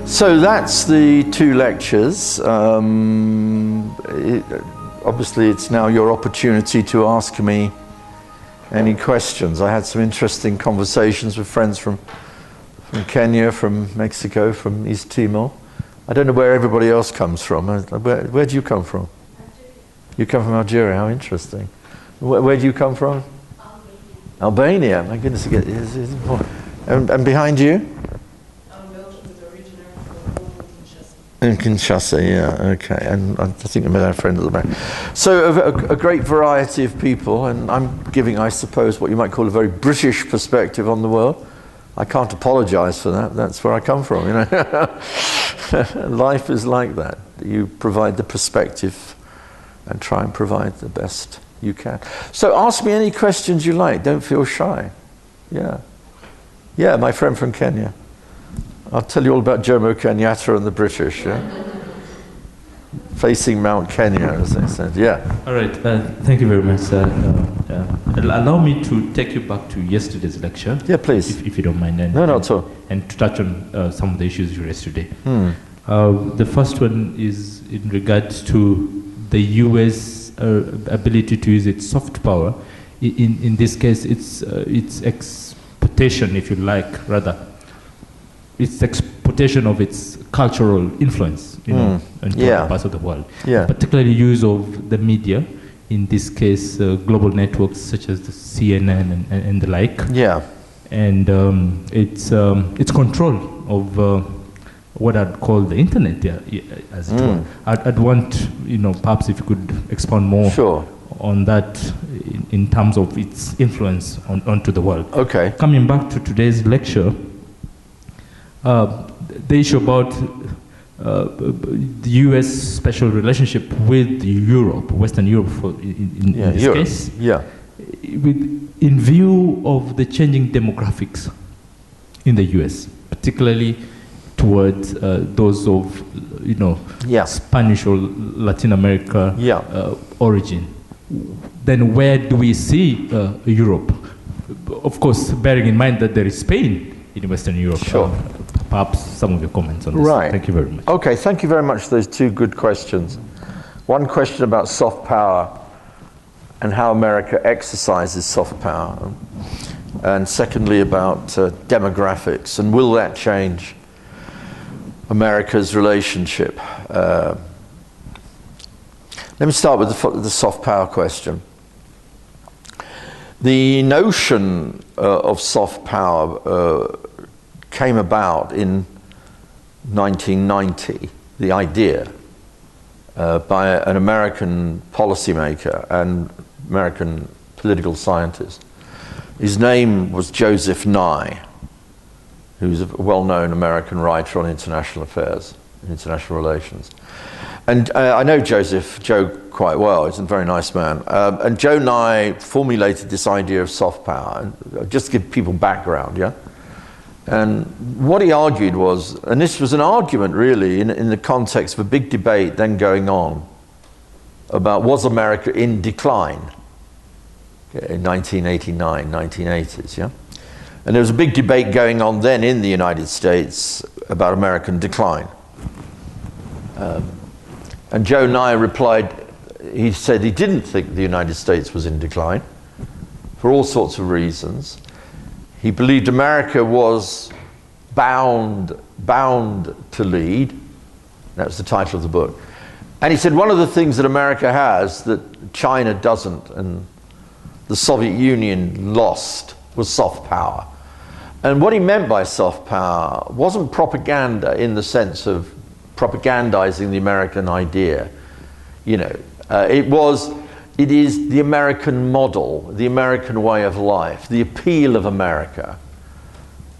So that's the two lectures. Obviously it's now your opportunity to ask me any questions. I had some interesting conversations with friends from Kenya, from Mexico, from East Timor. I don't know where everybody else comes from. Where do you come from? Algeria. You come from Algeria, how interesting. Where do you come from? Albania. Albania, my goodness. And behind you? In Kinshasa, yeah, okay, and I think I met our friend at the back. So a great variety of people, and I'm giving, I suppose, what you might call a very British perspective on the world. I can't apologize for that, that's where I come from, you know. Life is like that. You provide the perspective and try and provide the best you can. So ask me any questions you like, don't feel shy. Yeah. Yeah, my friend from Kenya. I'll tell you all about Jomo Kenyatta and the British, yeah? Facing Mount Kenya, as they said, yeah. All right, thank you very much, sir. Allow me to take you back to yesterday's lecture. Yeah, please. If you don't mind. No, not at all. And to touch on some of the issues you raised today. The first one is in regards to the US ability to use its soft power. In this case, its exportation, if you like, rather. Its exportation of its cultural influence, you know, in different parts of the world. Yeah. Particularly use of the media, in this case, global networks such as the CNN and the like. Yeah. And its control of what I'd call the internet, as it were. I'd want, you know, perhaps if you could expound more on that in terms of its influence onto the world. Okay. Coming back to today's lecture, the issue about the U.S. special relationship with Europe, Western Europe in this case, in view of the changing demographics in the U.S., particularly towards those of, you know, Spanish or Latin America origin, then where do we see Europe? Of course, bearing in mind that there is Spain in Western Europe. Sure. Perhaps some of your comments on this. Right. Thank you very much. Okay, thank you very much for those two good questions. One question about soft power and how America exercises soft power. And secondly about demographics and will that change America's relationship. Let me start with the soft power question. The notion of soft power came about in 1990, the idea by an American policymaker and American political scientist. His name was Joseph Nye, who's a well-known American writer on international affairs, international relations. And I know Joe quite well. He's a very nice man. And Joe Nye formulated this idea of soft power. Just to give people background, yeah? And what he argued was, and this was an argument really in the context of a big debate then going on about was America in decline in 1989, 1980s, yeah? And there was a big debate going on then in the United States about American decline. And Joe Nye replied, he said he didn't think the United States was in decline for all sorts of reasons. He believed America was bound to lead. That was the title of the book. And he said one of the things that America has that China doesn't and the Soviet Union lost was soft power. And what he meant by soft power wasn't propaganda in the sense of propagandizing the American idea. You know, it is the American model, the American way of life, the appeal of America.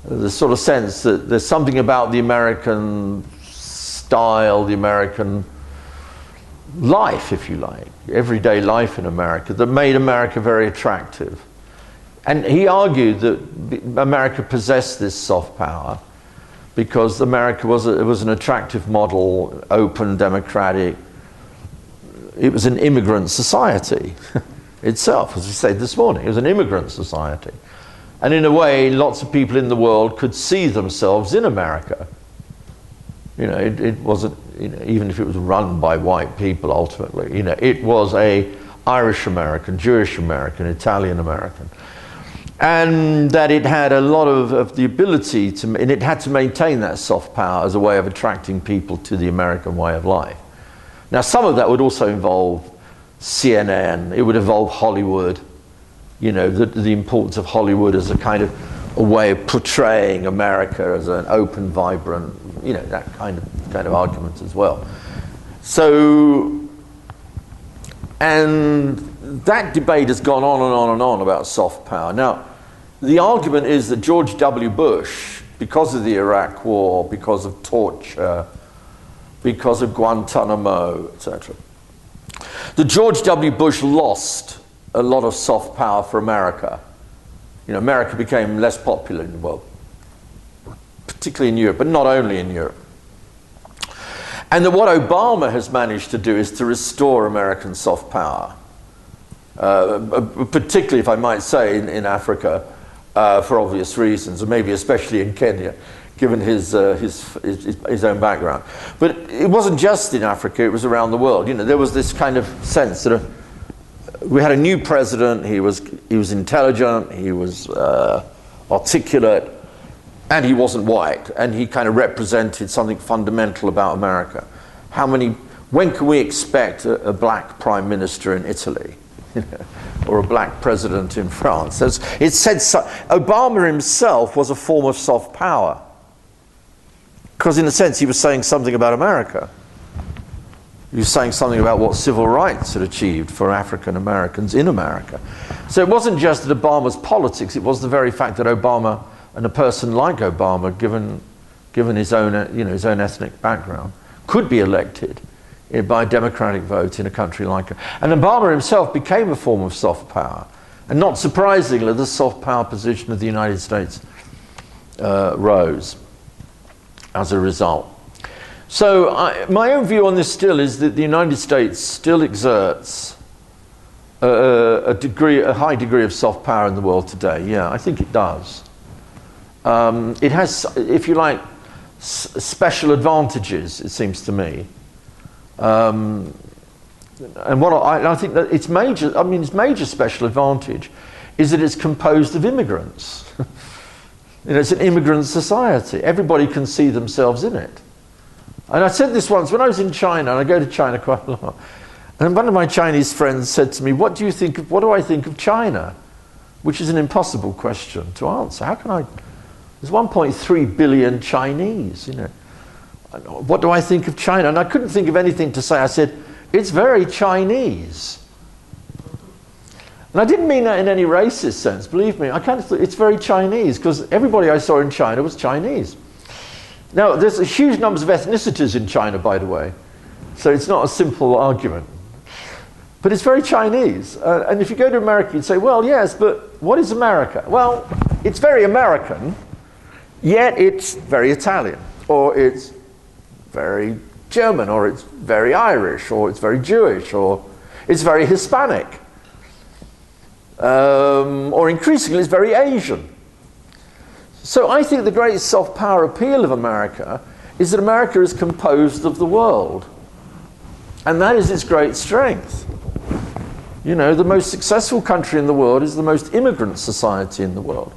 The sort of sense that there's something about the American style, the American life, if you like, everyday life in America, that made America very attractive. And he argued that America possessed this soft power because America was an attractive model, open, democratic. It was an immigrant society. itself, as we said this morning. It was an immigrant society. And in a way, lots of people in the world could see themselves in America. You know, it wasn't, you know, even if it was run by white people ultimately, you know, it was a Irish American, Jewish American, Italian American. And that it had a lot of the ability to, and it had to maintain that soft power as a way of attracting people to the American way of life. Now, some of that would also involve CNN, it would involve Hollywood, you know, the importance of Hollywood as a kind of a way of portraying America as an open, vibrant, you know, that kind of argument as well. So, and that debate has gone on and on and on about soft power. Now, the argument is that George W. Bush, because of the Iraq War, because of torture, because of Guantanamo, etc., that George W. Bush lost a lot of soft power for America. You know, America became less popular in the world, particularly in Europe, but not only in Europe. And that what Obama has managed to do is to restore American soft power, particularly, if I might say, in Africa, for obvious reasons, and maybe especially in Kenya, given his own background. But it wasn't just in Africa, it was around the world. You know, there was this kind of sense that we had a new president, he was intelligent, he was articulate, and he wasn't white, and he kind of represented something fundamental about America. When can we expect a black prime minister in Italy? Or a black president in France? It said Obama himself was a form of soft power, because in a sense he was saying something about America. He was saying something about what civil rights had achieved for African Americans in America. So it wasn't just that Obama's politics, it was the very fact that Obama, and a person like Obama, given his own, you know, his own ethnic background, could be elected by a democratic vote in a country like it. And Obama himself became a form of soft power. And not surprisingly, the soft power position of the United States rose as a result. So my own view on this still is that the United States still exerts a high degree of soft power in the world today. Yeah, I think it does. It has, if you like, special advantages, it seems to me. And what I think that its major special advantage is that it's composed of immigrants. You know, it's an immigrant society. Everybody can see themselves in it. And I said this once when I was in China, and I go to China quite a lot. And one of my Chinese friends said to me, what do I think of China? Which is an impossible question to answer. How can I? There's 1.3 billion Chinese, you know. What do I think of China? And I couldn't think of anything to say. I said, it's very Chinese. And I didn't mean that in any racist sense, believe me. I kind of thought it's very Chinese, because everybody I saw in China was Chinese. Now, there's a huge numbers of ethnicities in China, by the way. So it's not a simple argument. But it's very Chinese. And if you go to America, you'd say, well, yes, but what is America? Well, it's very American, yet it's very Italian, or it's very German, or it's very Irish, or it's very Jewish, or it's very Hispanic. Or increasingly, it's very Asian. So I think the great soft power appeal of America is that America is composed of the world. And that is its great strength. You know, the most successful country in the world is the most immigrant society in the world.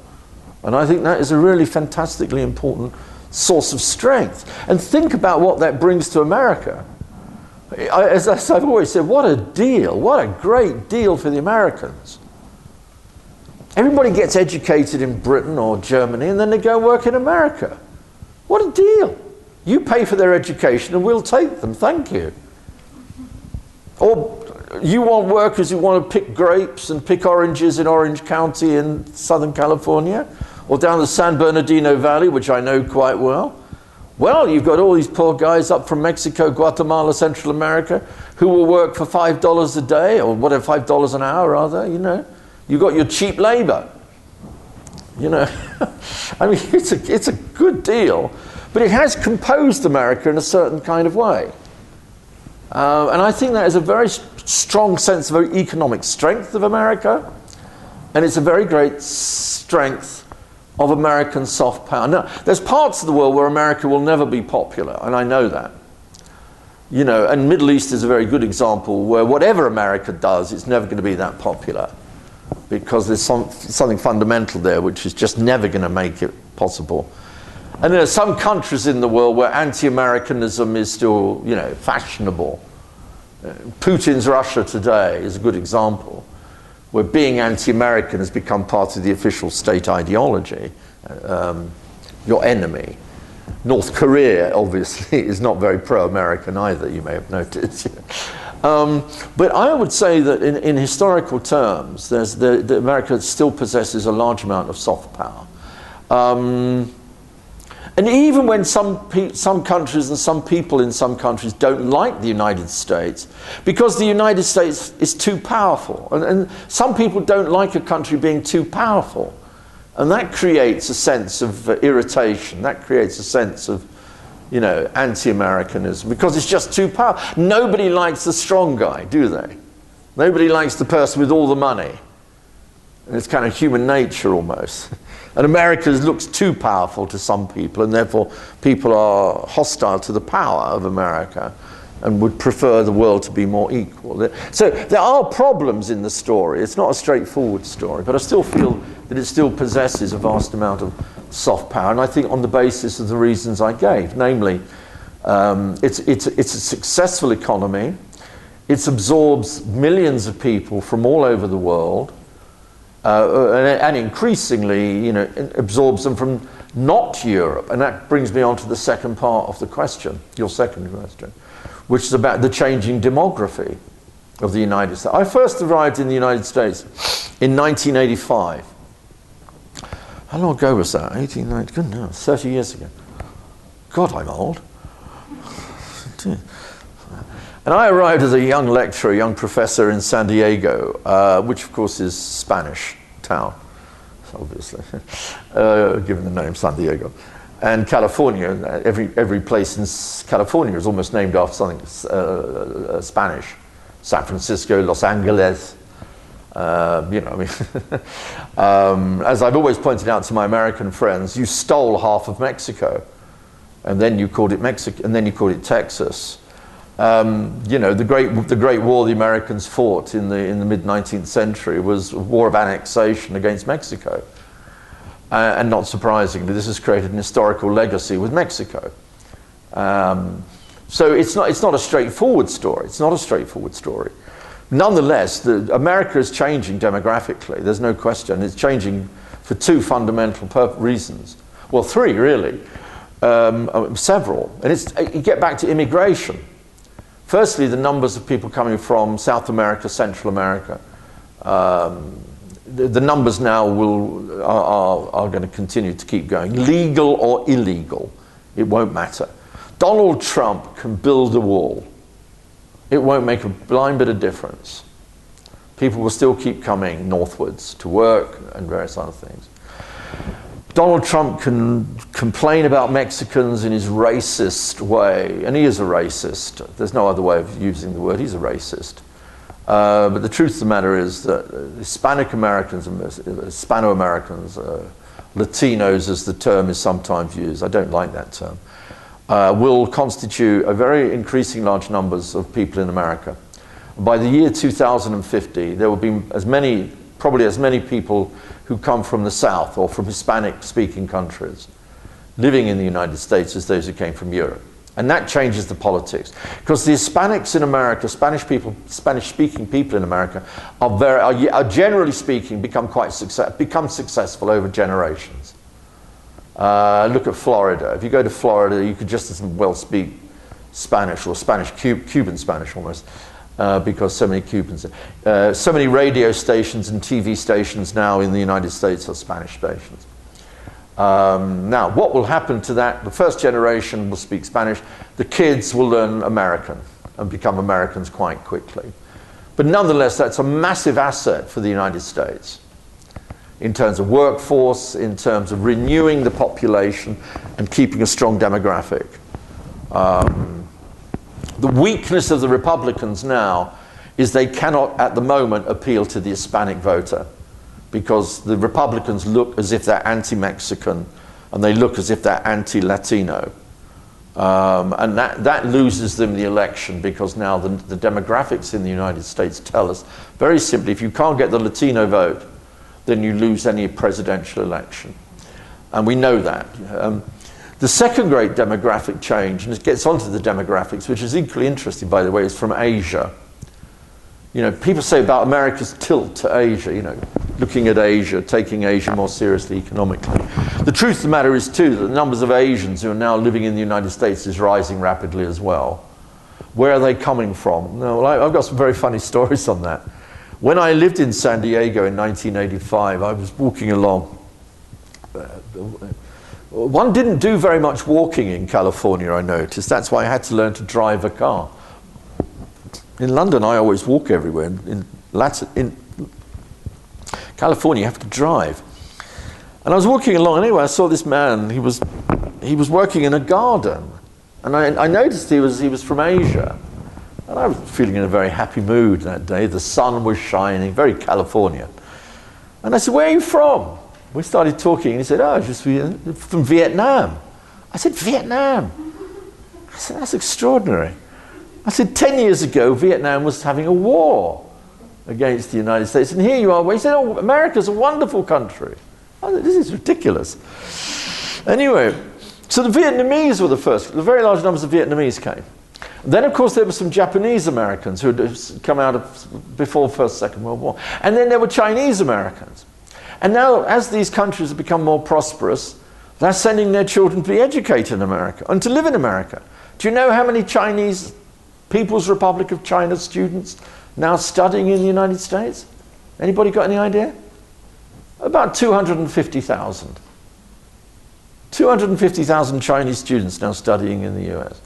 And I think that is a really fantastically important source of strength. And think about what that brings to America. As I've always said, what a deal, what a great deal for the Americans. Everybody gets educated in Britain or Germany and then they go work in America. What a deal. You pay for their education and we'll take them, thank you. Or you want workers who want to pick grapes and pick oranges in Orange County in Southern California, or down the San Bernardino Valley, which I know quite well. Well, you've got all these poor guys up from Mexico, Guatemala, Central America, who will work for $5 a day, or whatever, $5 an hour rather, you know. You've got your cheap labor, you know. I mean, it's a good deal, but it has composed America in a certain kind of way. And I think that is a very strong sense of economic strength of America, and it's a very great strength of American soft power. Now, there's parts of the world where America will never be popular, and I know that. You know, and Middle East is a very good example where whatever America does, it's never going to be that popular, because there's something fundamental there which is just never going to make it possible. And there are some countries in the world where anti-Americanism is still, you know, fashionable. Putin's Russia today is a good example, where being anti-American has become part of the official state ideology. Your enemy. North Korea, obviously, is not very pro-American either, you may have noticed. But I would say that in historical terms, America still possesses a large amount of soft power. And even when some countries and some people in some countries don't like the United States, because the United States is too powerful, and some people don't like a country being too powerful, and that creates a sense of irritation, that creates a sense of, you know, anti-Americanism, because it's just too powerful. Nobody likes the strong guy, do they? Nobody likes the person with all the money. And it's kind of human nature almost. And America looks too powerful to some people, and therefore people are hostile to the power of America and would prefer the world to be more equal. So there are problems in the story. It's not a straightforward story, but I still feel that it still possesses a vast amount of soft power, and I think on the basis of the reasons I gave, namely, it's a successful economy, it absorbs millions of people from all over the world, and increasingly, you know, absorbs them from not Europe. And that brings me on to the second part of the question, your second question, which is about the changing demography of the United States. I first arrived in the United States in 1985. How long ago was that? 1890, good no, 30 years ago. God, I'm old. And I arrived as a young lecturer, a young professor in San Diego, which of course is Spanish town, obviously, given the name San Diego. And California, every place in California is almost named after something Spanish. San Francisco, Los Angeles, you know, I mean, as I've always pointed out to my American friends, you stole half of Mexico, and then you called it Mexico, and then you called it Texas. You know, the great war the Americans fought in the mid-19th century was a war of annexation against Mexico. And not surprisingly, this has created an historical legacy with Mexico. So it's not a straightforward story. It's not a straightforward story. Nonetheless, America is changing demographically. There's no question. It's changing for two fundamental reasons. Well, three really, several. And you get back to immigration. Firstly, the numbers of people coming from South America, Central America. The numbers now are going to continue to keep going. Legal or illegal, it won't matter. Donald Trump can build a wall. It won't make a blind bit of difference. People will still keep coming northwards to work and various other things. Donald Trump can complain about Mexicans in his racist way, and he is a racist. There's no other way of using the word. He's a racist. But the truth of the matter is that Hispanic Americans, Hispano-Americans, Latinos as the term is sometimes used, I don't like that term, will constitute a very increasing large numbers of people in America. By the year 2050, there will be probably as many people who come from the South or from Hispanic-speaking countries living in the United States as those who came from Europe. And that changes the politics. Because the Hispanics in America, Spanish-speaking people in America, are generally speaking, become successful over generations. Look at Florida. If you go to Florida, you could just as well speak Spanish, or Cuban Spanish almost, because so many Cubans. So many radio stations and TV stations now in the United States are Spanish stations. Now, what will happen to that? The first generation will speak Spanish. The kids will learn American and become Americans quite quickly. But nonetheless, that's a massive asset for the United States in terms of workforce, in terms of renewing the population and keeping a strong demographic. The weakness of the Republicans now is they cannot, at the moment, appeal to the Hispanic voter, because the Republicans look as if they're anti-Mexican, and they look as if they're anti-Latino. And that loses them the election, because now the demographics in the United States tell us, very simply, if you can't get the Latino vote, then you lose any presidential election. And we know that. The second great demographic change, and it gets onto the demographics, which is equally interesting, by the way, is from Asia. You know, people say about America's tilt to Asia, you know, looking at Asia, taking Asia more seriously economically. The truth of the matter is, too, that the numbers of Asians who are now living in the United States is rising rapidly as well. Where are they coming from? No, well, I've got some very funny stories on that. When I lived in San Diego in 1985, I was walking along. One didn't do very much walking in California, I noticed. That's why I had to learn to drive a car. In London, I always walk everywhere. In California, you have to drive. And I was walking along, anyway, I saw this man. He was working in a garden. And I noticed he was from Asia. And I was feeling in a very happy mood that day. The sun was shining, very California. And I said, "Where are you from?" We started talking, and he said, "Oh, just from Vietnam." I said, "Vietnam?" I said, "That's extraordinary." I said, 10 years ago, Vietnam was having a war against the United States, and here you are. He said, "Oh, America's a wonderful country." I said, "This is ridiculous." Anyway, so the Vietnamese were the first. The very large numbers of Vietnamese came. Then, of course, there were some Japanese Americans who had come out of before First, Second World War. And then there were Chinese Americans. And now, as these countries have become more prosperous, they're sending their children to be educated in America and to live in America. Do you know how many Chinese People's Republic of China students now studying in the United States? Anybody got any idea? About 250,000. 250,000 Chinese students now studying in the US.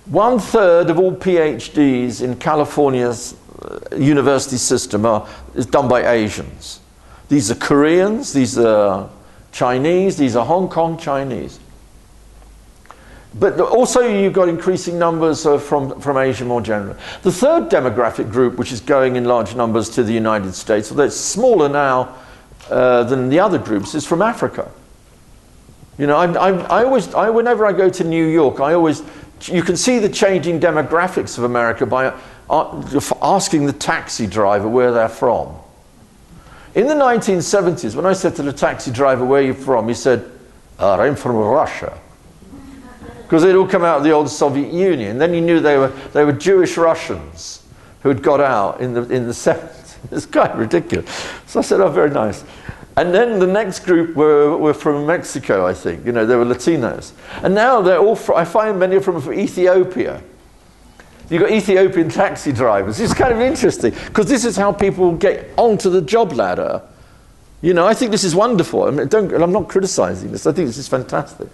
1/3 of all PhDs in California's university system is done by Asians. These are Koreans, these are Chinese, these are Hong Kong Chinese. But also you've got increasing numbers from Asia more generally. The third demographic group, which is going in large numbers to the United States, although it's smaller now than the other groups, is from Africa. You know, whenever I go to New York, you can see the changing demographics of America by asking the taxi driver where they're from. In the 1970s, when I said to the taxi driver, "Where are you from?" he said, "I'm from Russia." Because they'd all come out of the old Soviet Union. Then you knew they were Jewish Russians who had got out in the 70s. It's quite ridiculous. So I said, "Oh, very nice." And then the next group were from Mexico, I think. You know, they were Latinos. And now they're all I find many of them are from Ethiopia. You've got Ethiopian taxi drivers. It's kind of interesting, because this is how people get onto the job ladder. You know, I think this is wonderful. I mean, I'm not criticizing this. I think this is fantastic.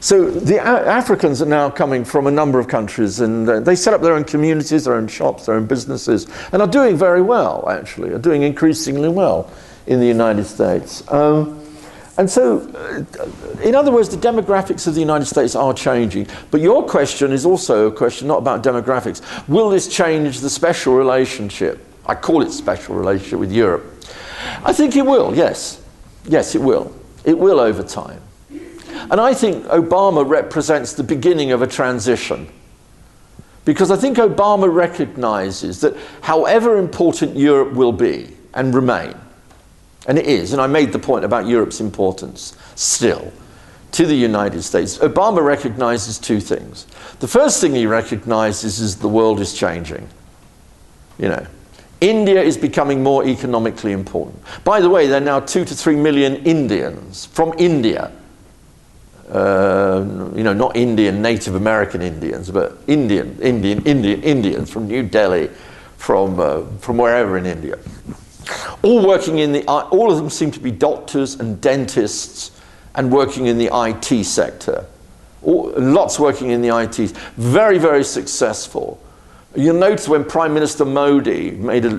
So the Africans are now coming from a number of countries, and they set up their own communities, their own shops, their own businesses, and are doing very well, actually, are doing increasingly well in the United States. And so, in other words, the demographics of the United States are changing. But your question is also a question not about demographics. Will this change the special relationship? I call it special relationship with Europe. I think it will, yes. Yes, it will. It will over time. And I think Obama represents the beginning of a transition. Because I think Obama recognizes that however important Europe will be and remain, and it is, and I made the point about Europe's importance still to the United States, Obama recognizes two things. The first thing he recognizes is the world is changing. You know, India is becoming more economically important. By the way, there are now 2 to 3 million Indians from India. You know, not Indian, Native American Indians, but Indians from New Delhi, from wherever in India. All working all of them seem to be doctors and dentists and working in the IT sector. Lots working in the IT. Very, very successful. You'll notice when Prime Minister Modi made a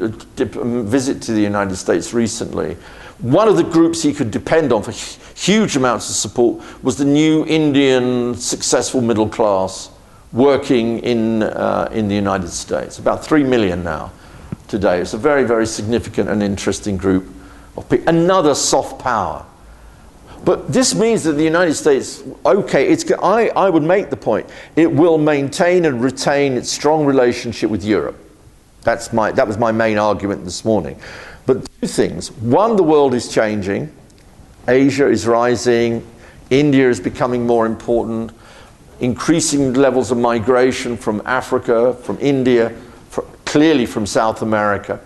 visit to the United States recently, one of the groups he could depend on for huge amounts of support was the new Indian successful middle class working in the United States. About 3 million now today. It's a very, very significant and interesting group of people. Another soft power. But this means that the United States, okay, I would make the point, it will maintain and retain its strong relationship with Europe. That was my main argument this morning. But two things. One, the world is changing. Asia is rising. India is becoming more important. Increasing levels of migration from Africa, from India, clearly from South America.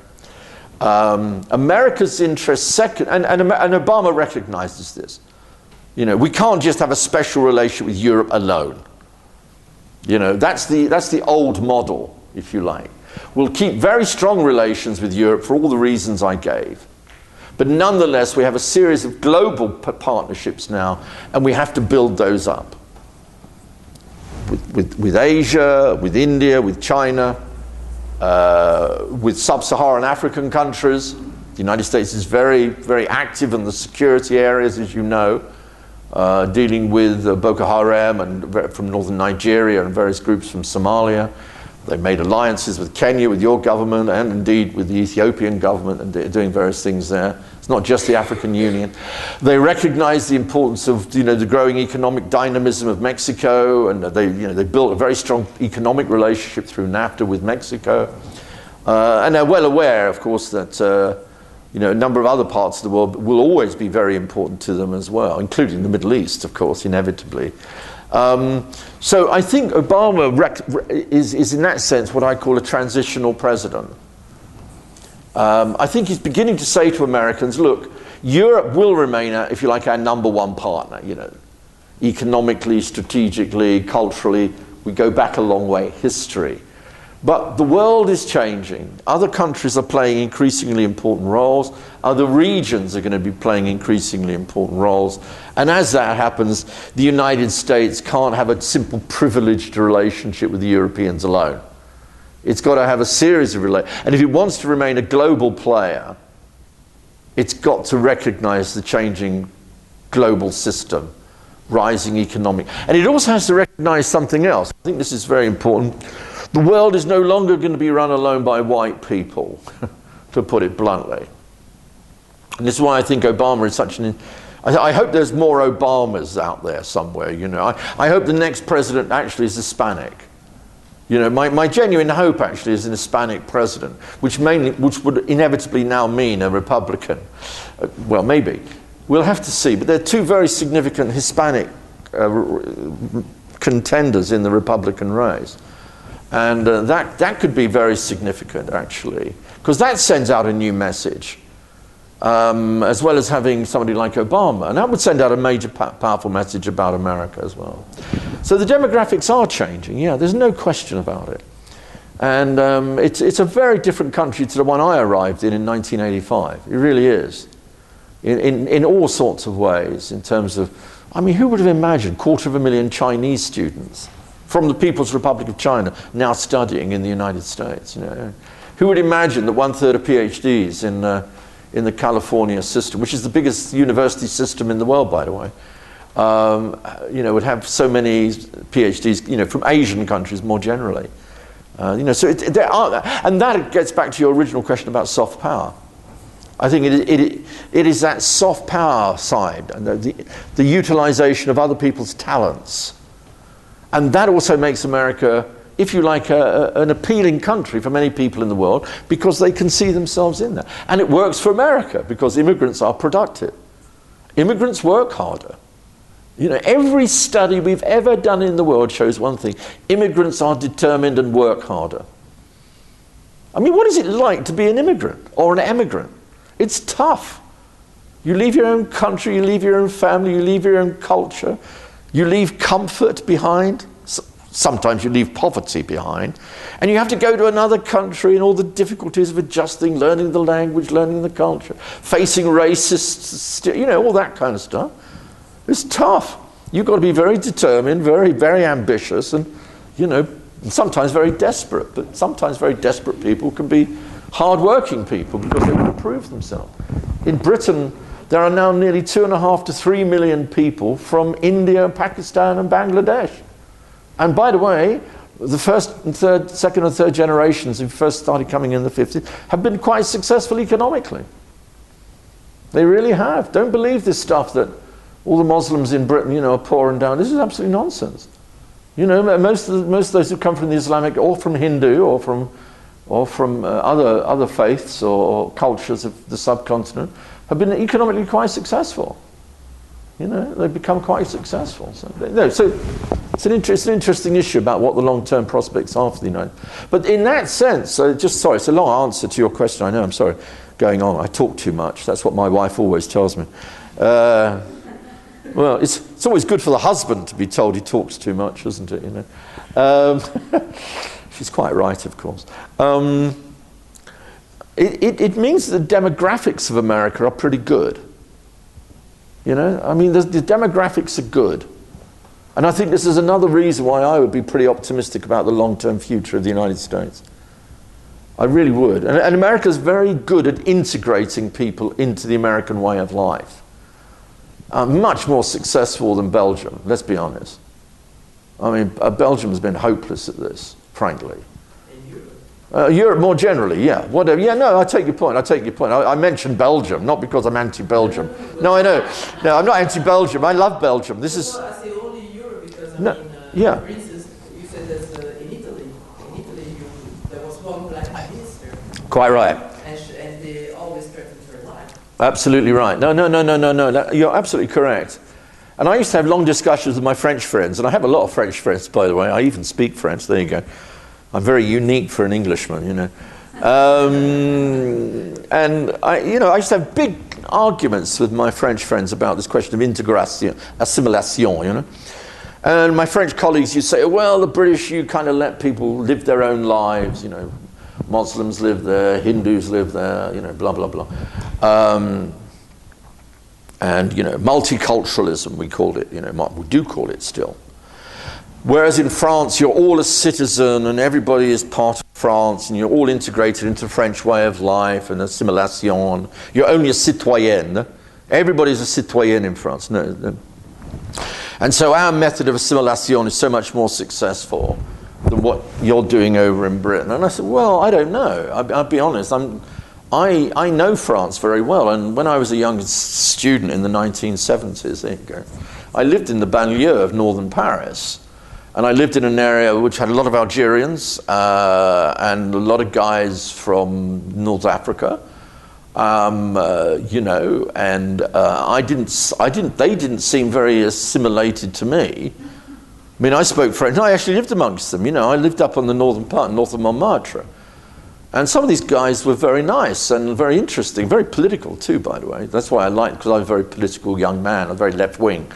America's interest, second, and Obama recognizes this. You know, we can't just have a special relationship with Europe alone. You know, that's the old model, if you like. We'll keep very strong relations with Europe for all the reasons I gave. But nonetheless, we have a series of global partnerships now, and we have to build those up. With Asia, with India, with China, with sub-Saharan African countries. The United States is very, very active in the security areas, as you know, dealing with Boko Haram and from northern Nigeria and various groups from Somalia. They made alliances with Kenya, with your government, and indeed with the Ethiopian government, and they're doing various things there. It's not just the African Union. They recognize the importance of, you know, the growing economic dynamism of Mexico, and they built a very strong economic relationship through NAFTA with Mexico. And they're well aware, of course, that you know, a number of other parts of the world will always be very important to them as well, including the Middle East, of course, inevitably. So I think Obama is in that sense what I call a transitional president. I think he's beginning to say to Americans, look, Europe will remain, if you like, our number one partner, you know, economically, strategically, culturally. We go back a long way, history. But the world is changing. Other countries are playing increasingly important roles. Other regions are going to be playing increasingly important roles. And as that happens, the United States can't have a simple privileged relationship with the Europeans alone. It's got to have a series of relations. And if it wants to remain a global player, it's got to recognize the changing global system, rising economic. And it also has to recognize something else. I think this is very important. The world is no longer going to be run alone by white people, to put it bluntly. And this is why I think Obama is such an... I hope there's more Obamas out there somewhere, you know. I hope the next president actually is Hispanic. You know, my genuine hope actually is an Hispanic president, which would inevitably now mean a Republican. Well, maybe. We'll have to see. But there are two very significant Hispanic contenders in the Republican race. And that could be very significant, actually, because that sends out a new message, as well as having somebody like Obama. And that would send out a major, powerful message about America as well. So the demographics are changing, yeah, there's no question about it. And it's a very different country to the one I arrived in 1985. It really is, in all sorts of ways, in terms of, I mean, who would have imagined 250,000 Chinese students from the People's Republic of China now studying in the United States, you know? Who would imagine that 1/3 of PhDs in the California system, which is the biggest university system in the world, by the way, you know, would have so many PhDs, you know, from Asian countries more generally. You know, so there are, and that gets back to your original question about soft power. I think it is that soft power side, and the utilization of other people's talents. And that also makes America, if you like, an appealing country for many people in the world, because they can see themselves in that. And it works for America, because immigrants are productive. Immigrants work harder. You know, every study we've ever done in the world shows one thing: immigrants are determined and work harder. I mean, what is it like to be an immigrant or an emigrant? It's tough. You leave your own country, you leave your own family, you leave your own culture. You leave comfort behind, sometimes you leave poverty behind, and you have to go to another country and all the difficulties of adjusting, learning the language, learning the culture, facing racists, you know, all that kind of stuff. It's tough. You've got to be very determined, very, very ambitious, and, you know, sometimes very desperate. But sometimes very desperate people can be hard-working people because they want to prove themselves. In Britain, there are now nearly 2.5 to 3 million people from India, Pakistan, and Bangladesh. And by the way, the second and third generations who first started coming in the 50s have been quite successful economically. They really have. Don't believe this stuff that all the Muslims in Britain, you know, are poor and down. This is absolutely nonsense. You know, most of those who come from the Islamic, or from Hindu, or from other faiths or cultures of the subcontinent, have been economically quite successful. You know, they've become quite successful. So it's an interesting issue about what the long-term prospects are for the United States. But in that sense, it's a long answer to your question. I know, I'm sorry, going on. I talk too much. That's what my wife always tells me. Well, it's always good for the husband to be told he talks too much, isn't it? You know, she's quite right, of course. It means that the demographics of America are pretty good. You know, I mean, the demographics are good. And I think this is another reason why I would be pretty optimistic about the long-term future of the United States. I really would. And America's very good at integrating people into the American way of life. Much more successful than Belgium, let's be honest. I mean, Belgium has been hopeless at this, frankly. Europe more generally, yeah. Whatever. Yeah, no, I take your point. I mentioned Belgium, not because I'm anti-Belgium. No, I know. No, I'm not anti-Belgium. I love Belgium. This is... Well, I say only Europe because, yeah. For instance, you said that in Italy, there was one black minister. Quite right. And they always threatened her life. Absolutely right. No. You're absolutely correct. And I used to have long discussions with my French friends, and I have a lot of French friends, by the way. I even speak French. There you go. I'm very unique for an Englishman, you know. And I used to have big arguments with my French friends about this question of integration, assimilation, you know. And my French colleagues used to say, well, the British, you kind of let people live their own lives, you know. Muslims live there, Hindus live there, you know, blah, blah, blah. And, you know, multiculturalism, we called it, you know, we do call it still. Whereas in France, you're all a citizen and everybody is part of France and you're all integrated into the French way of life and assimilation. You're only a citoyenne. Everybody's a citoyenne in France. No. And so our method of assimilation is so much more successful than what you're doing over in Britain. And I said, well, I don't know. I'll be honest. I know France very well. And when I was a young student in the 1970s, there you go, I lived in the banlieue of northern Paris. And I lived in an area which had a lot of Algerians and a lot of guys from North Africa, you know, and they didn't seem very assimilated to me. I mean, I spoke French. I actually lived amongst them, you know. I lived up on the northern part, north of Montmartre. And some of these guys were very nice and very interesting, very political too, by the way. That's why I liked, because I was a very political young man, I'm very left-wing.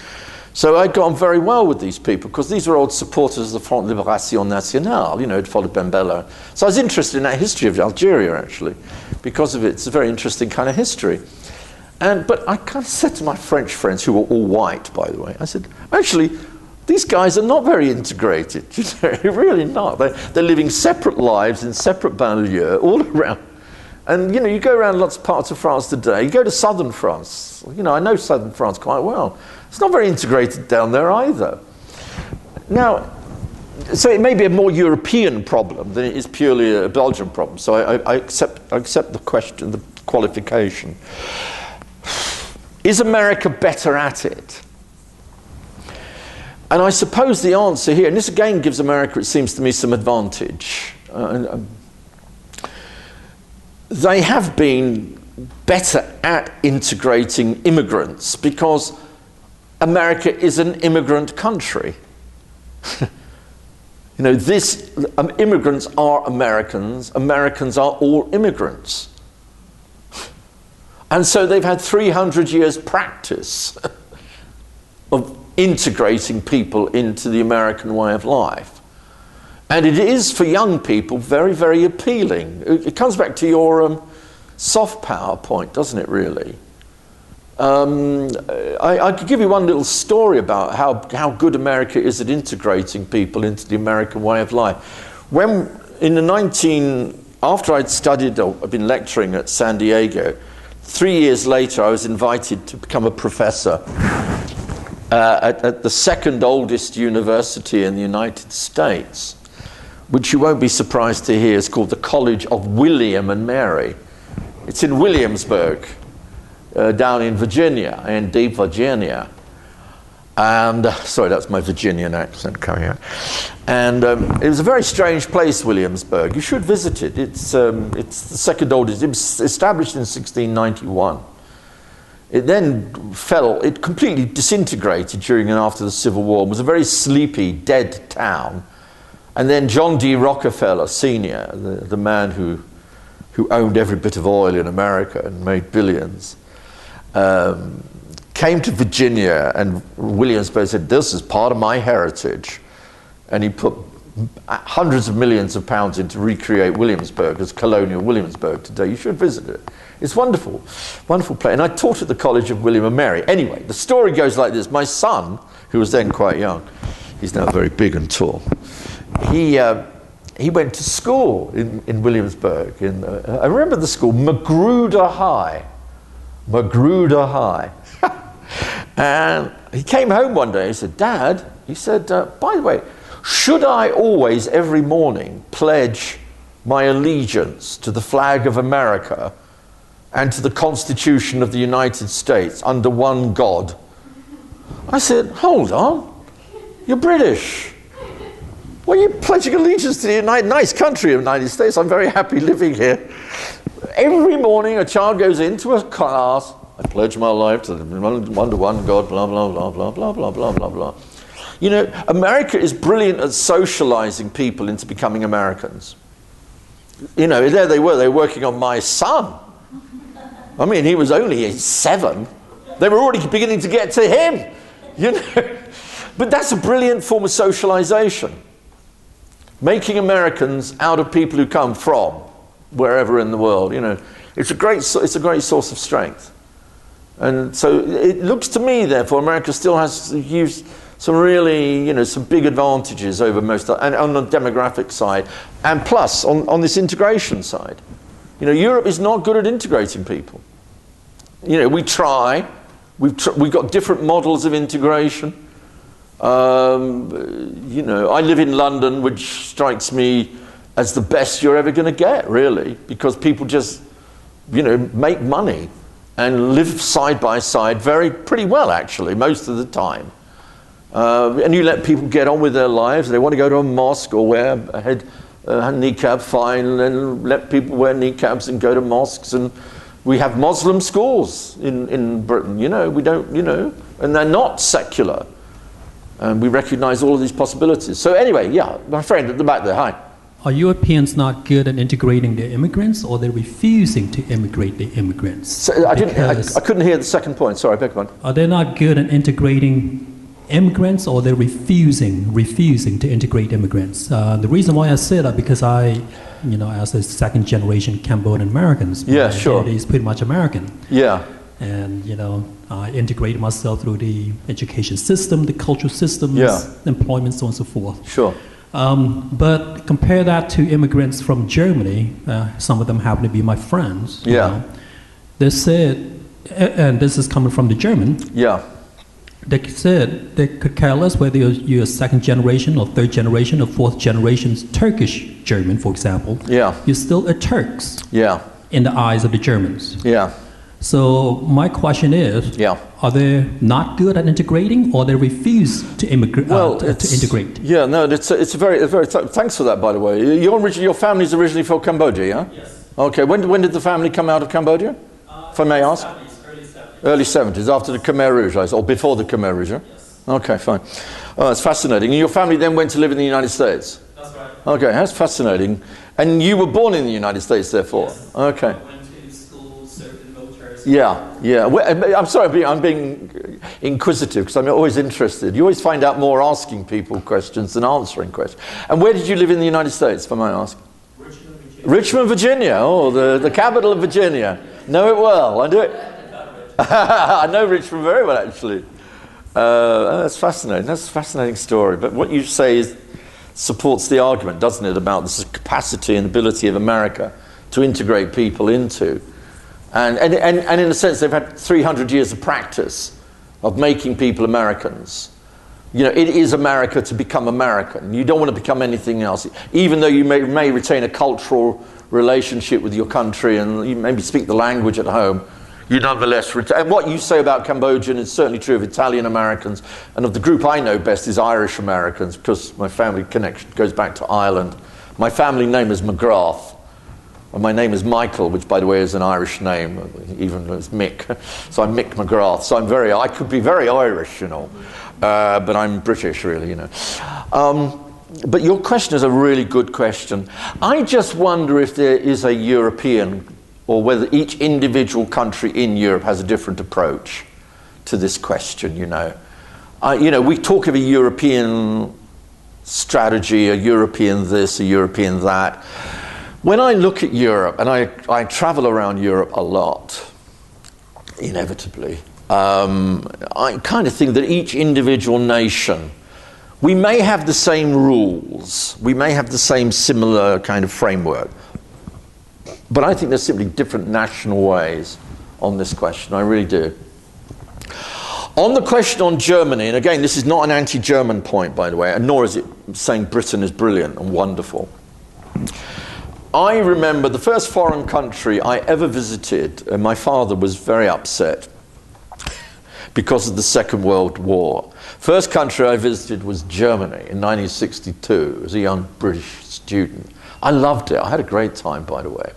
So I got on very well with these people because these were old supporters of the Front de Libération Nationale, you know, who'd followed Ben Bella. So I was interested in that history of Algeria, actually, because of it. It's a very interesting kind of history. But I kind of said to my French friends, who were all white, by the way, I said, actually, these guys are not very integrated. You know, really not. They're living separate lives in separate banlieues all around. And, you know, you go around lots of parts of France today. You go to southern France. You know, I know southern France quite well. It's not very integrated down there either. Now, so it may be a more European problem than it is purely a Belgian problem. So I accept the question, the qualification. Is America better at it? And I suppose the answer here, and this again gives America, it seems to me, some advantage. They have been better at integrating immigrants because America is an immigrant country. You know, immigrants are Americans. Americans are all immigrants. And so they've had 300 years practice of integrating people into the American way of life. And it is, for young people, very, very appealing. It comes back to your soft power point, doesn't it, really? I could give you one little story about how good America is at integrating people into the American way of life. When, after I'd studied, or I'd been lecturing at San Diego, 3 years later I was invited to become a professor at the second oldest university in the United States, which you won't be surprised to hear is called the College of William and Mary. It's in Williamsburg, down in Virginia, in deep Virginia. And, sorry, that's my Virginian accent coming out. And it was a very strange place, Williamsburg. You should visit it. It's the second oldest. It was established in 1691. It then fell, it completely disintegrated during and after the Civil War. It was a very sleepy, dead town. And then John D. Rockefeller, Sr., the man who owned every bit of oil in America and made billions, came to Virginia, and Williamsburg said, this is part of my heritage. And he put hundreds of millions of pounds in to recreate Williamsburg as colonial Williamsburg today. You should visit it. It's wonderful, wonderful place. And I taught at the College of William and Mary. Anyway, the story goes like this. My son, who was then quite young, he's now very big and tall, he went to school in Williamsburg. I remember the school, Magruder High. Magruder High. And he came home one day, he said, Dad, he said, by the way, should I always, every morning, pledge my allegiance to the flag of America and to the Constitution of the United States under one God? I said, hold on, you're British. Well, you're pledging allegiance to the nice country of the United States. I'm very happy living here. Every morning a child goes into a class, I pledge my life to the one God, blah, blah, blah, blah, blah, blah, blah, blah, blah. You know, America is brilliant at socializing people into becoming Americans. You know, there they were working on my son. I mean, he was only 7. They were already beginning to get to him, you know. But that's a brilliant form of socialization. Making Americans out of people who come from wherever in the world, you know. It's a great source of strength. And so it looks to me, therefore, America still has used some really, you know, some big advantages over most, and on the demographic side, and plus on this integration side. You know, Europe is not good at integrating people. You know, we try. We've got different models of integration. You know, I live in London, which strikes me as the best you're ever going to get, really, because people just, you know, make money and live side by side pretty well, actually, most of the time. And you let people get on with their lives. They want to go to a mosque or wear a niqab, fine, and then let people wear niqabs and go to mosques. And we have Muslim schools in Britain, you know, we don't, you know, and they're not secular. And we recognize all of these possibilities. So anyway, yeah, my friend at the back there, hi. Are Europeans not good at integrating the immigrants, or they're refusing to immigrate the immigrants? So I couldn't hear the second point. Sorry, I beg your pardon. Are they not good at integrating immigrants, or they're refusing to integrate immigrants? The reason why I say that, because I, you know, as a second generation Cambodian Americans, yeah, sure, is pretty much American. Yeah. And, you know, I integrated myself through the education system, the cultural systems, yeah, employment, so on and so forth. Sure. But compare that to immigrants from Germany. Some of them happen to be my friends. Yeah. You know. They said, and this is coming from the German. Yeah. They said they could care less whether you're second generation or third generation or fourth generation Turkish German, for example. Yeah. You're still a Turks. Yeah. In the eyes of the Germans. Yeah. So my question is, yeah, are they not good at integrating, or they refuse to integrate? Yeah, no, it's a very thanks for that, by the way. Your family's originally from Cambodia, yeah? Yes. Okay, when did the family come out of Cambodia? If I may ask? Early 70s, after the Khmer Rouge, or before the Khmer Rouge, yeah? Yes. Okay, fine. Oh, that's fascinating. And your family then went to live in the United States? That's right. Okay, that's fascinating. And you were born in the United States, therefore? Yes. Okay. Yeah, yeah. Well, I'm sorry, I'm being inquisitive because I'm always interested. You always find out more asking people questions than answering questions. And where did you live in the United States, if I might ask? Richmond, Virginia. Richmond, Virginia. Oh, the capital of Virginia. Know it well. I do it. I know Richmond very well, actually. That's fascinating. That's a fascinating story. But what you say supports the argument, doesn't it, about the capacity and ability of America to integrate people into. And in a sense, they've had 300 years of practice of making people Americans. You know, it is America to become American. You don't want to become anything else. Even though you may retain a cultural relationship with your country and you maybe speak the language at home, you nonetheless retain. And what you say about Cambodian is certainly true of Italian Americans, and of the group I know best is Irish Americans, because my family connection goes back to Ireland. My family name is McGrath. And my name is Michael, which, by the way, is an Irish name, even though it's Mick. So I'm Mick McGrath. So I could be very Irish, you know, but I'm British, really, you know. But your question is a really good question. I just wonder if there is a European, or whether each individual country in Europe has a different approach to this question, you know. You know, we talk of a European strategy, a European this, a European that. When I look at Europe, and I travel around Europe a lot, inevitably, I kind of think that each individual nation, we may have the same rules, we may have the same similar kind of framework, but I think there's simply different national ways on this question, I really do. On the question on Germany, and again, this is not an anti-German point, by the way, and nor is it saying Britain is brilliant and wonderful. I remember the first foreign country I ever visited, and my father was very upset because of the Second World War. First country I visited was Germany in 1962 as a young British student. I loved it. I had a great time, by the way.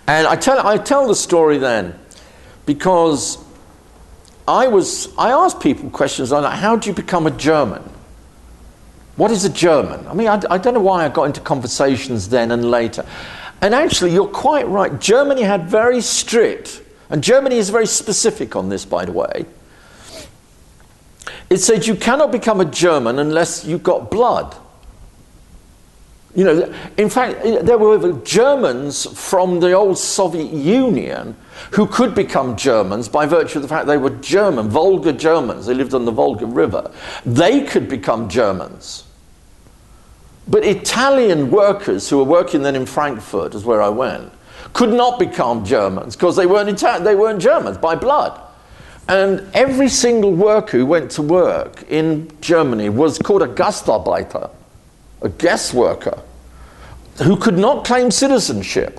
And I tell the story then because I asked people questions like, how do you become a German? What is a German? I mean, I don't know why I got into conversations then and later. And actually, you're quite right. Germany had very strict, and Germany is very specific on this, by the way. It said you cannot become a German unless you've got blood. You know, in fact, there were Germans from the old Soviet Union who could become Germans by virtue of the fact they were German, Volga Germans. They lived on the Volga River. They could become Germans. But Italian workers who were working then in Frankfurt, is where I went, could not become Germans because they weren't Italian, they weren't Germans by blood. And every single worker who went to work in Germany was called a Gastarbeiter, a guest worker, who could not claim citizenship.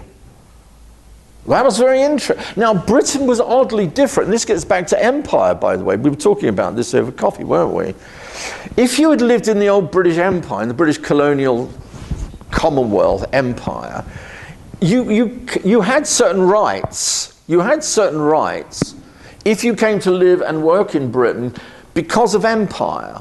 That was very interesting. Now, Britain was oddly different. And this gets back to empire, by the way. We were talking about this over coffee, weren't we? If you had lived in the old British Empire, in the British colonial Commonwealth Empire, you had certain rights. You had certain rights if you came to live and work in Britain because of empire.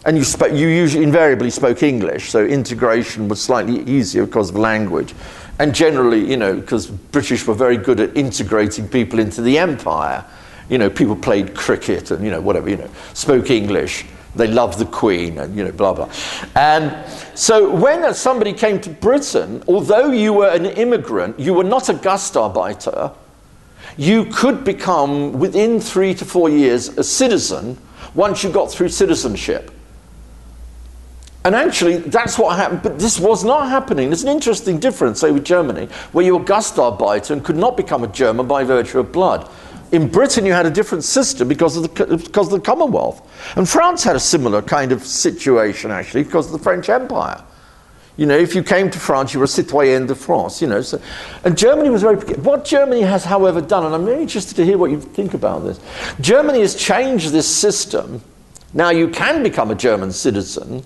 And you usually invariably spoke English, so integration was slightly easier because of language. And generally, you know, because British were very good at integrating people into the empire. You know, people played cricket and, you know, whatever, you know, spoke English. They loved the Queen and, you know, blah, blah. And so when somebody came to Britain, although you were an immigrant, you were not a Gastarbeiter, you could become, within 3 to 4 years, a citizen once you got through citizenship. And actually, that's what happened, but this was not happening. There's an interesting difference, say, with Germany, where you were Gastarbeiter and could not become a German by virtue of blood. In Britain, you had a different system because of the Commonwealth. And France had a similar kind of situation, actually, because of the French Empire. You know, if you came to France, you were a citoyen de France, you know. So, and Germany was very... What Germany has, however, done, and I'm very interested to hear what you think about this, Germany has changed this system. Now, you can become a German citizen,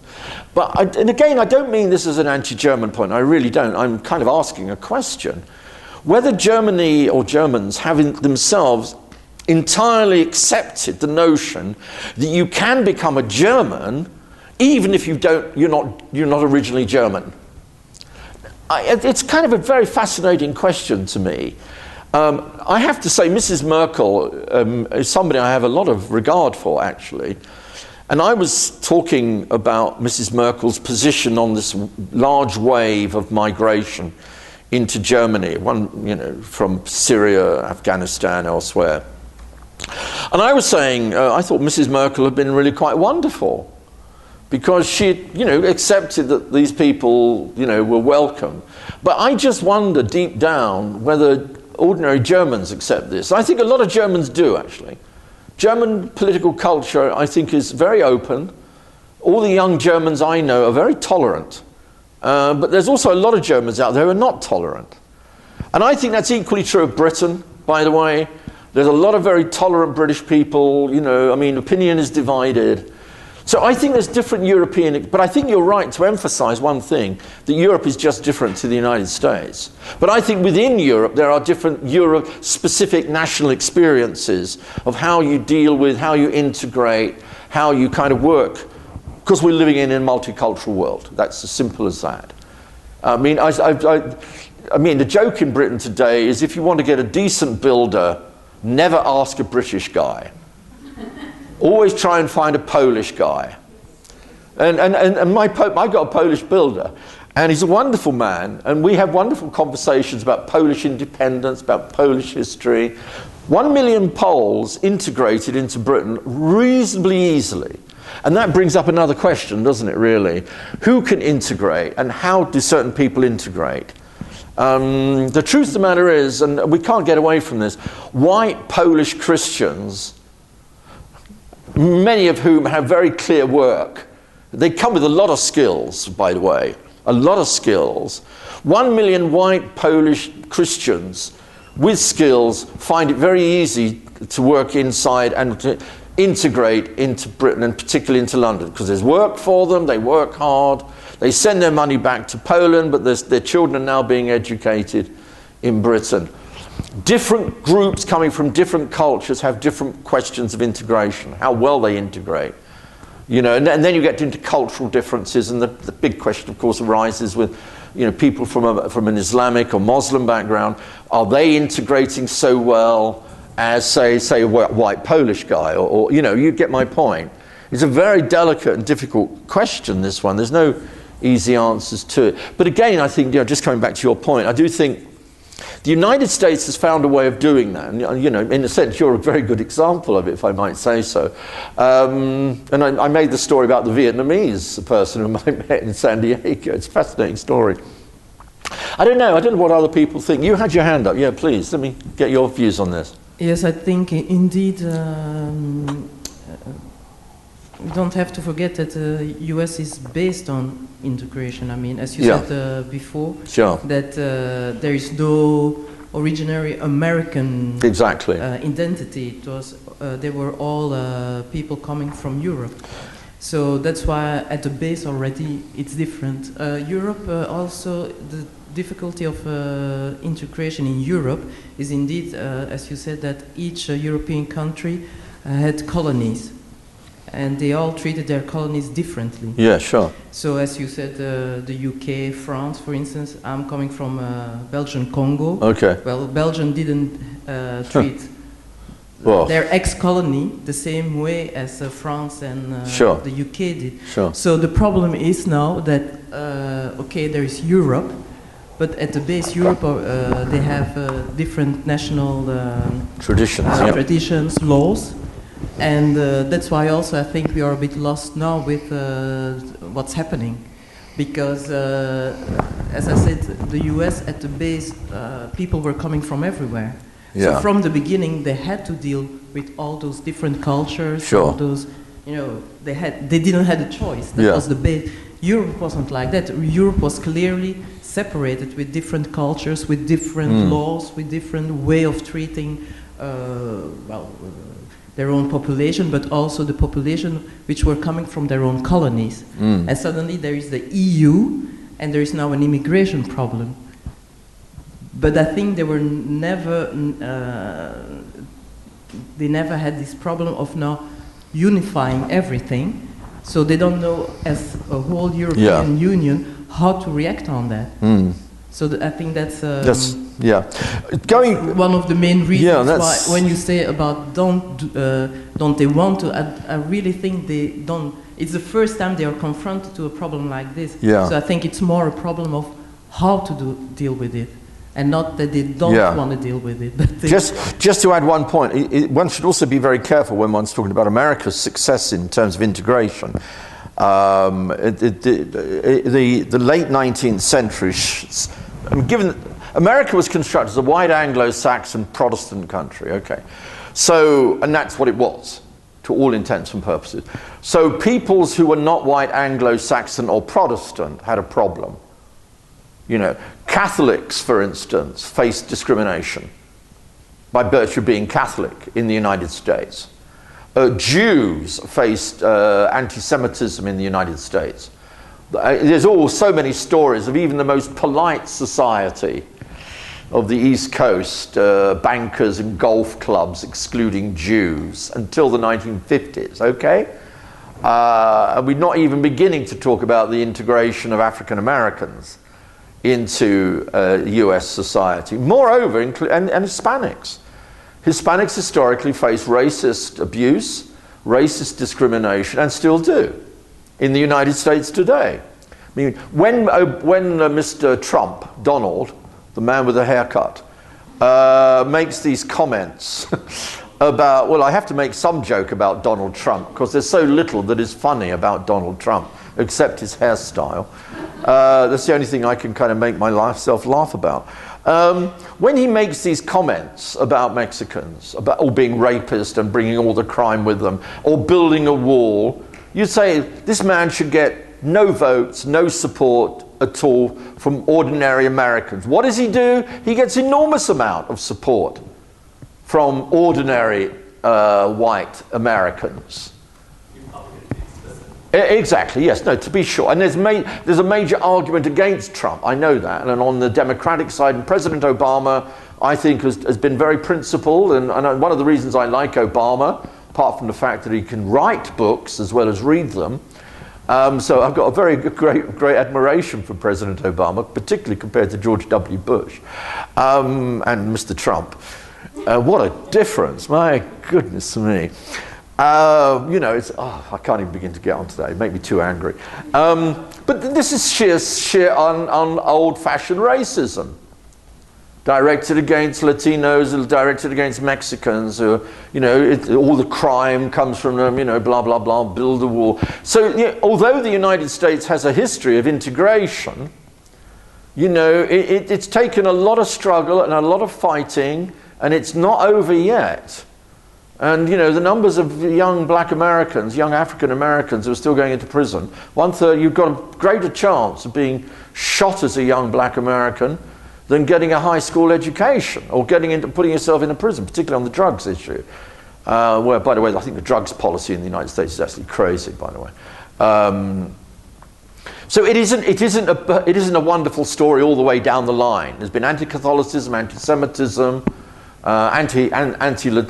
but, and again, I don't mean this as an anti-German point, I really don't. I'm kind of asking a question. Whether Germany or Germans have themselves entirely accepted the notion that you can become a German even if you're not originally German. It's kind of a very fascinating question to me. I have to say, Mrs. Merkel is somebody I have a lot of regard for, actually. And I was talking about Mrs. Merkel's position on this large wave of migration into Germany, from Syria, Afghanistan, elsewhere. And I was saying, I thought Mrs. Merkel had been really quite wonderful because she, accepted that these people, were welcome. But I just wonder deep down whether ordinary Germans accept this. I think a lot of Germans do, actually. German political culture, I think, is very open. All the young Germans I know are very tolerant. But there's also a lot of Germans out there who are not tolerant. And I think that's equally true of Britain, by the way. There's a lot of very tolerant British people, you know, I mean, opinion is divided. So I think there's different European, but I think you're right to emphasize one thing, that Europe is just different to the United States. But I think within Europe, there are different Europe-specific national experiences of how you deal with, how you integrate, how you kind of work. Because we're living in a multicultural world. That's as simple as that. I mean, the joke in Britain today is if you want to get a decent builder, never ask a British guy. Always try and find a Polish guy. And I got a Polish builder, and he's a wonderful man, and we have wonderful conversations about Polish independence, about Polish history. 1 million Poles integrated into Britain reasonably easily. And that brings up another question, doesn't it, really? Who can integrate, and how do certain people integrate? The truth of the matter is, and we can't get away from this, white Polish Christians, many of whom have very clear work, they come with a lot of skills, by the way, a lot of skills. 1 million white Polish Christians with skills find it very easy to work inside and to integrate into Britain, and particularly into London, because there's work for them, they work hard, they send their money back to Poland, but their children are now being educated in Britain. Different groups coming from different cultures have different questions of integration, how well they integrate. You know, and then you get into cultural differences, and the big question, of course, arises with, you know, people from an Islamic or Muslim background. Are they integrating so well as, say a white Polish guy, or you know, you get my point. It's a very delicate and difficult question, this one. There's no easy answers to it. But again, I think, you know, just coming back to your point, I do think the United States has found a way of doing that. And, you know, in a sense, you're a very good example of it, if I might say so. And I made the story about the Vietnamese person whom I met in San Diego. It's a fascinating story. I don't know what other people think. You had your hand up. Yeah, please, let me get your views on this. Yes, I think indeed we don't have to forget that the US is based on integration. I mean, as you said before, that there is no originary American identity. It was they were all people coming from Europe. So that's why at the base already it's different. Europe also, the difficulty of integration in Europe is indeed, as you said, that each European country had colonies, and they all treated their colonies differently. Yeah, sure. So as you said, the UK, France, for instance, I'm coming from Belgian Congo. Okay. Well, Belgium didn't treat their ex-colony the same way as France and the UK did. Sure. So the problem is now that, okay, there is Europe, but at the base, Europe, they have different national traditions, laws, and that's why also I think we are a bit lost now with what's happening, because as I said, the US at the base, people were coming from everywhere. Yeah. So from the beginning, they had to deal with all those different cultures. All those, you know, they didn't have a choice. That was the base. Europe wasn't like that. Europe was clearly separated with different cultures, with different laws, with different way of treating, their own population, but also the population which were coming from their own colonies. And suddenly there is the EU, and there is now an immigration problem. But I think they were never, they never had this problem of now unifying everything. So they don't know, as a whole European Union, how to react on that. So I think that's going one of the main reasons why, when you say about don't they want to, I really think they don't. It's the first time they are confronted to a problem like this. So I think it's more a problem of how to deal with it, and not that they don't want to deal with it. But just to add one point, one should also be very careful when one's talking about America's success in terms of integration. The late 19th century, given America was constructed as a white Anglo-Saxon Protestant country, okay. So, and that's what it was, to all intents and purposes. So peoples who were not white, Anglo-Saxon or Protestant had a problem. You know, Catholics, for instance, faced discrimination by virtue of being Catholic in the United States. Jews faced anti-Semitism in the United States. There's so many stories of even the most polite society of the East Coast, bankers and golf clubs excluding Jews until the 1950s, okay? And we're not even beginning to talk about the integration of African Americans into US society. Moreover, and Hispanics. Hispanics historically face racist abuse, racist discrimination, and still do in the United States today. I mean, when Mr. Trump, Donald, the man with the haircut, makes these comments about, well, I have to make some joke about Donald Trump because there's so little that is funny about Donald Trump except his hairstyle. That's the only thing I can kind of make myself laugh about. When he makes these comments about Mexicans, about all being rapists and bringing all the crime with them, or building a wall, you say this man should get no votes, no support at all from ordinary Americans. What does he do? He gets enormous amount of support from ordinary white Americans. Exactly, yes, no, to be sure. And there's a major argument against Trump, I know that. And on the Democratic side, and President Obama, I think, has been very principled. And one of the reasons I like Obama, apart from the fact that he can write books as well as read them, so I've got a very great admiration for President Obama, particularly compared to George W. Bush and Mr. Trump. What a difference, my goodness me. You know, I can't even begin to get onto that. It makes me too angry. But this is sheer on old-fashioned racism, directed against Latinos, directed against Mexicans. You know, all the crime comes from them. You know, blah blah blah. Build a wall. So, you know, although the United States has a history of integration, you know, it's taken a lot of struggle and a lot of fighting, and it's not over yet. And, you know, the numbers of young black Americans, young African Americans who are still going into prison, 1/3, you've got a greater chance of being shot as a young black American than getting a high school education or putting yourself in a prison, particularly on the drugs issue. Where, by the way, I think the drugs policy in the United States is actually crazy, by the way. So it isn't a wonderful story all the way down the line. There's been anti-Catholicism, anti-Semitism, anti-Latino,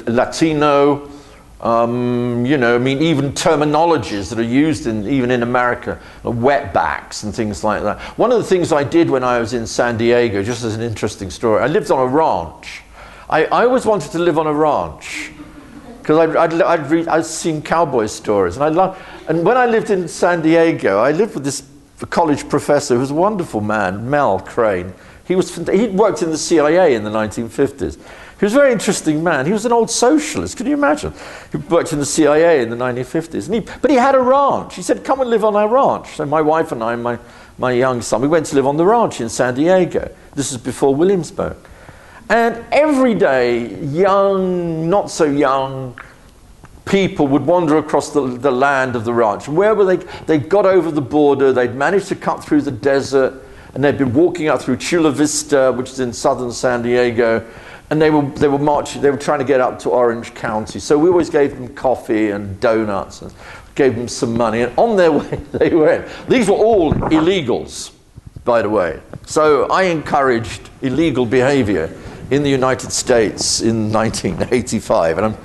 you know, I mean, even terminologies that are used even in America, wetbacks and things like that. One of the things I did when I was in San Diego, just as an interesting story, I lived on a ranch. I always wanted to live on a ranch because I'd seen cowboy stories, and when I lived in San Diego, I lived with this college professor who was a wonderful man, Mel Crane. He'd worked in the CIA in the 1950s. He was a very interesting man. He was an old socialist. Can you imagine? He worked in the CIA in the 1950s. But he had a ranch. He said, come and live on our ranch. So my wife and I and my young son, we went to live on the ranch in San Diego. This is before Williamsburg. And every day, young, not so young people would wander across the land of the ranch. Where were they? They'd got over the border. They'd managed to cut through the desert. And they'd been walking up through Chula Vista, which is in southern San Diego. And they were marching, they were trying to get up to Orange County. So we always gave them coffee and donuts and gave them some money. And on their way, they went. These were all illegals, by the way. So I encouraged illegal behavior in the United States in 1985. And I'm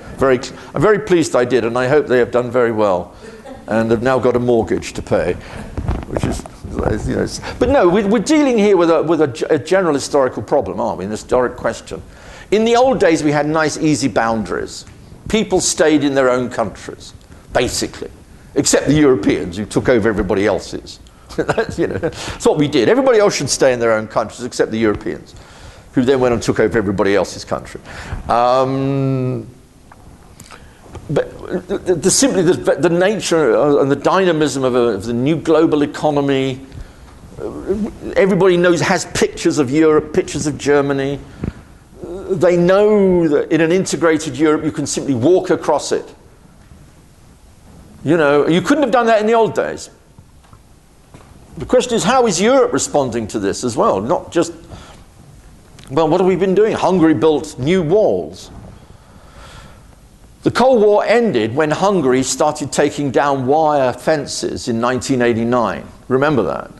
very pleased I did, and I hope they have done very well and have now got a mortgage to pay, which is, you know. But no, we're dealing here with a general historical problem, aren't we? An historic question. In the old days, we had nice, easy boundaries. People stayed in their own countries, basically, except the Europeans who took over everybody else's. You know, that's what we did. Everybody else should stay in their own countries, except the Europeans, who then went and took over everybody else's country. But simply the nature and the dynamism of the new global economy. Everybody has pictures of Europe, pictures of Germany. They know that in an integrated Europe you can simply walk across it. You know, you couldn't have done that in the old days. The question is, how is Europe responding to this as well? Not just, well, what have we been doing? Hungary built new walls. The Cold War ended when Hungary started taking down wire fences in 1989. Remember that?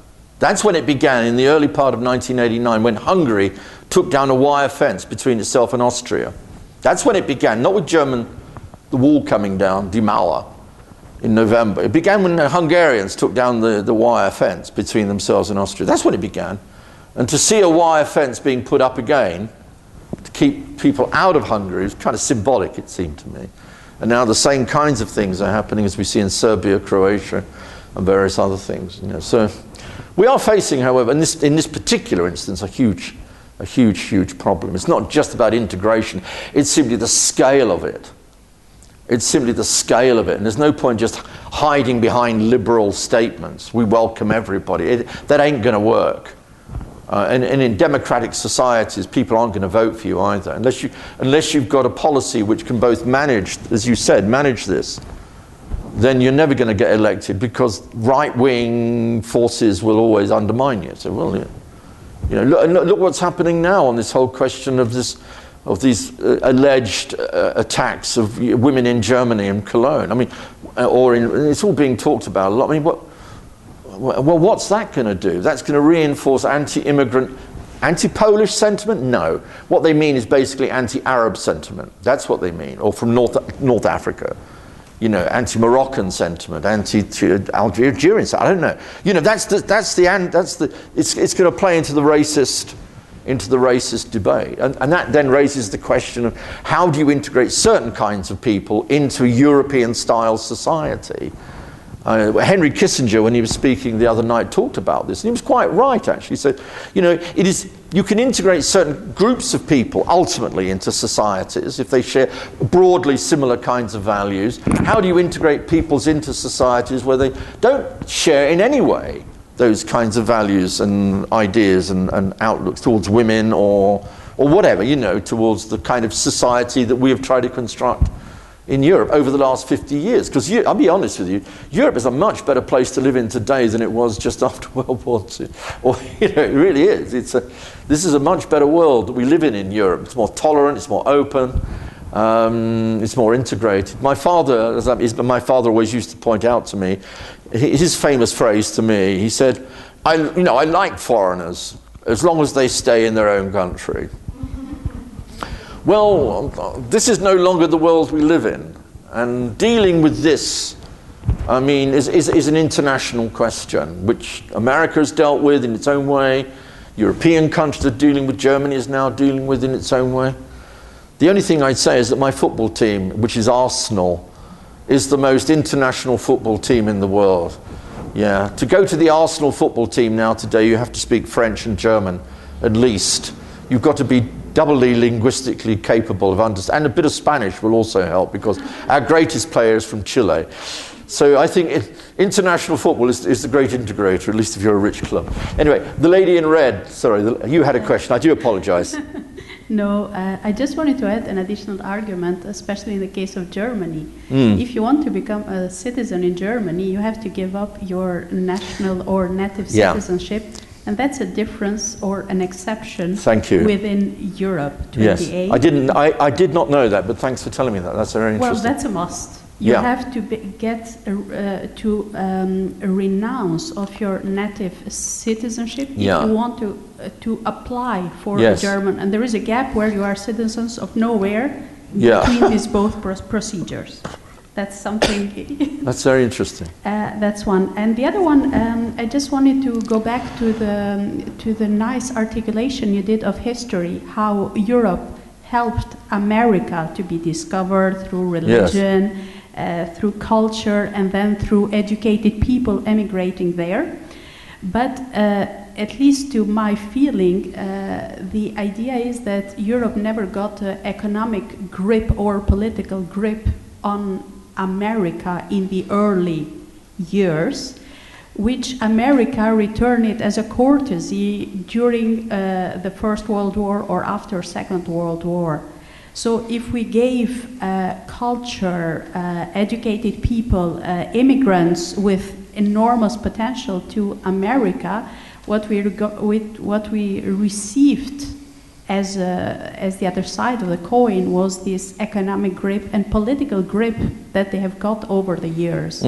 That's when it began, in the early part of 1989, when Hungary took down a wire fence between itself and Austria. That's when it began, not with the wall coming down, Die Mauer, in November. It began when the Hungarians took down the wire fence between themselves and Austria. That's when it began. And to see a wire fence being put up again to keep people out of Hungary is kind of symbolic, it seemed to me. And now the same kinds of things are happening as we see in Serbia, Croatia, and various other things. You know. So we are facing, however, in this particular instance, a huge problem. It's not just about integration, it's simply the scale of it. It's simply the scale of it, and there's no point just hiding behind liberal statements. We welcome everybody. That ain't going to work. And in democratic societies, people aren't going to vote for you either, unless you've got a policy which can both manage, as you said, manage this. Then you're never going to get elected, because right-wing forces will always undermine you. So, well, you know, look what's happening now on this whole question of these alleged attacks of women in Germany and Cologne. I mean, it's all being talked about a lot. I mean, what's that going to do? That's going to reinforce anti-immigrant, anti-Polish sentiment? No. What they mean is basically anti-Arab sentiment. That's what they mean. Or from North Africa. You know, anti-Moroccan sentiment, anti-Algerian. I don't know. You know, it's going to play into the racist debate, and that then raises the question of how do you integrate certain kinds of people into a European-style society? Henry Kissinger, when he was speaking the other night, talked about this, and he was quite right, actually. He said, you know, you can integrate certain groups of people ultimately into societies if they share broadly similar kinds of values. How do you integrate peoples into societies where they don't share in any way those kinds of values and ideas and outlooks towards women or whatever, you know, towards the kind of society that we have tried to construct in Europe over the last 50 years? Because I'll be honest with you, Europe is a much better place to live in today than it was just after World War II. Or, you know, it really is. This is a much better world that we live in Europe. It's more tolerant, it's more open, it's more integrated. My father always used to point out to me, his famous phrase to me, he said, I like foreigners as long as they stay in their own country. Well, this is no longer the world we live in, and dealing with this, I mean, is an international question, which America has dealt with in its own way, European countries are dealing with, Germany is now dealing with in its own way. The only thing I'd say is that my football team, which is Arsenal, is the most international football team in the world. Yeah, to go to the Arsenal football team now today, you have to speak French and German, at least. You've got to be doubly linguistically capable of understanding. And a bit of Spanish will also help, because our greatest player is from Chile. So I think international football is the great integrator, at least if you're a rich club. Anyway, the lady in red, sorry, you had a question. I do apologize. No, I just wanted to add an additional argument, especially in the case of Germany. If you want to become a citizen in Germany, you have to give up your national or native citizenship. And that's a difference or an exception within Europe 28. Yes, I did not know that, but thanks for telling me that. That's very interesting. Well, that's a must. You have to renounce of your native citizenship if you want to apply for a German. And there is a gap where you are citizens of nowhere between these both procedures. That's something. That's very interesting. That's one, and the other one. I just wanted to go back to the nice articulation you did of history, how Europe helped America to be discovered through religion, through culture, and then through educated people emigrating there. But at least to my feeling, the idea is that Europe never got an economic grip or political grip on America in the early years, which America returned as a courtesy during the First World War or after Second World War. So if we gave culture, educated people, immigrants with enormous potential to America, what we received as the other side of the coin was this economic grip and political grip that they have got over the years.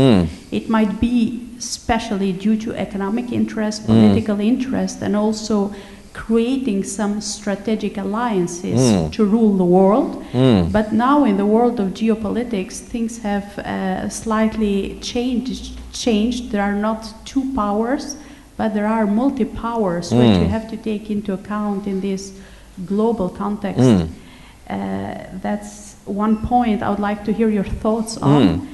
It might be especially due to economic interest, political interest, and also creating some strategic alliances to rule the world. But now in the world of geopolitics, things have slightly changed. There are not two powers, but there are multi-powers which we have to take into account in this global context. That's one point I would like to hear your thoughts on.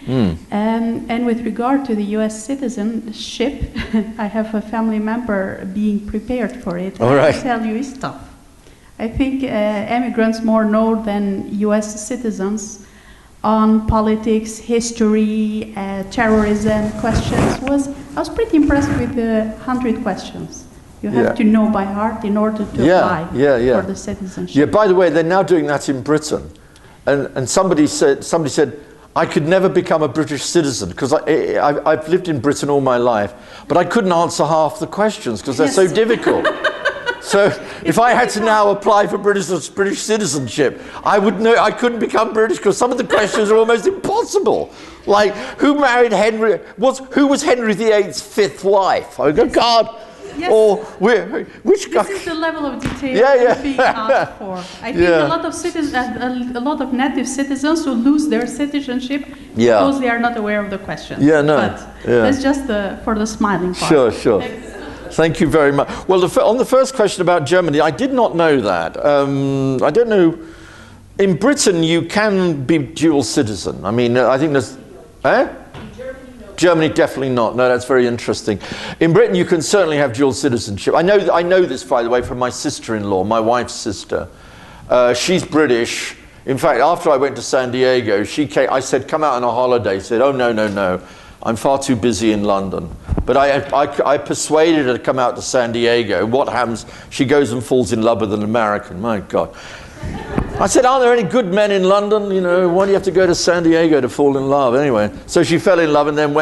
And with regard to the US citizenship, I have a family member being prepared for it. All right. I tell you, it's tough. I think immigrants more know than US citizens on politics, history, terrorism questions. I was pretty impressed with the 100 questions. You have to know by heart in order to apply for the citizenship. Yeah, by the way, they're now doing that in Britain. And somebody said, I could never become a British citizen because I've lived in Britain all my life, but I couldn't answer half the questions because they're so difficult. So if I had to now apply for British citizenship, I would know I couldn't become British because some of the questions are almost impossible. Like, who married Henry? Who was Henry VIII's fifth wife? I go, God. Yes. Or which guy? This is the level of detail being asked for. I think a lot of a lot of native citizens will lose their citizenship because they are not aware of the question. But that's just for the smiling part. Sure. Thank you very much. Well, on the first question about Germany, I did not know that. I don't know. In Britain, you can be dual citizen. I mean, I think there's. Germany, definitely not. No, that's very interesting. In Britain, you can certainly have dual citizenship. I know this, by the way, from my sister-in-law, my wife's sister. She's British. In fact, after I went to San Diego, I said, come out on a holiday. She said, oh, no. I'm far too busy in London. But I persuaded her to come out to San Diego. What happens? She goes and falls in love with an American. My God. I said, aren't there any good men in London? You know, why do you have to go to San Diego to fall in love? Anyway, so she fell in love and then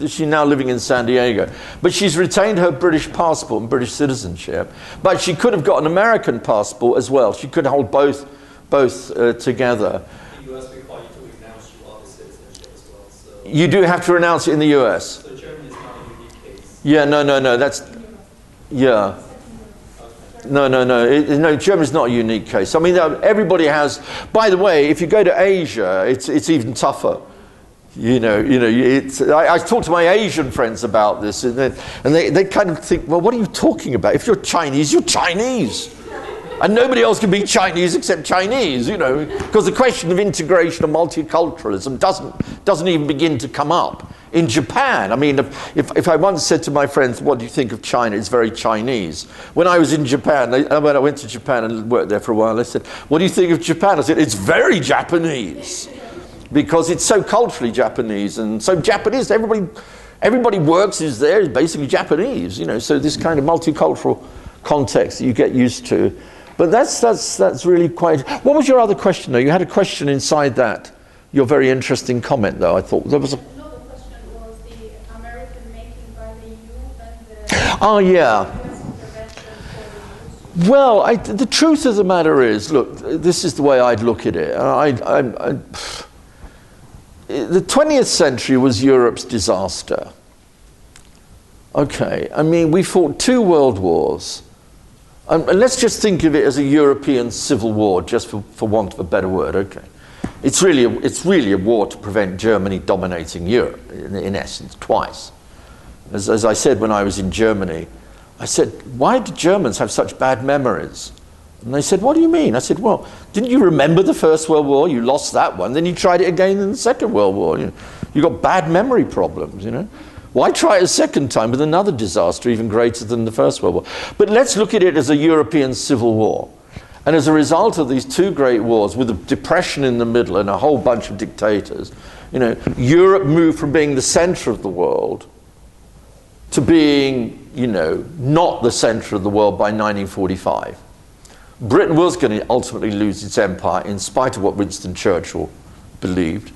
she's now living in San Diego. But she's retained her British passport and British citizenship. But she could have got an American passport as well. She could hold both together. In the US, we call you to renounce your other citizenship as well. So you do have to renounce it in the US. So Germany is not a unique case. Yeah, no. No, Germany's not a unique case. I mean, everybody has. By the way, if you go to Asia, it's even tougher. I talk to my Asian friends about this, and they kind of think, well, what are you talking about? If you're Chinese, you're Chinese. And nobody else can be Chinese except Chinese, because the question of integration and multiculturalism doesn't even begin to come up. In Japan, I mean, if I once said to my friends, what do you think of China? It's very Chinese. When I was in Japan, when I went to Japan and worked there for a while, they said, what do you think of Japan? I said, it's very Japanese. Because it's so culturally Japanese and so Japanese. Everybody works is there is basically Japanese, so this kind of multicultural context that you get used to. But that's really quite. What was your other question though? You had a question inside that. Your very interesting comment though. I thought there was a. Oh, yeah. Well, the truth of the matter is, look, this is the way I'd look at it. The 20th century was Europe's disaster. Okay, I mean, we fought 2 world wars. And let's just think of it as a European civil war, just for want of a better word, okay. It's really a war to prevent Germany dominating Europe, in essence, twice. As I said when I was in Germany, I said, why do Germans have such bad memories? And they said, what do you mean? I said, well, didn't you remember the First World War? You lost that one. Then you tried it again in the Second World War. You got bad memory problems, Why try it a second time with another disaster even greater than the First World War? But let's look at it as a European civil war. And as a result of these 2 great wars, with a depression in the middle and a whole bunch of dictators, Europe moved from being the center of the world to being, you know, not the centre of the world by 1945. Britain was going to ultimately lose its empire in spite of what Winston Churchill believed.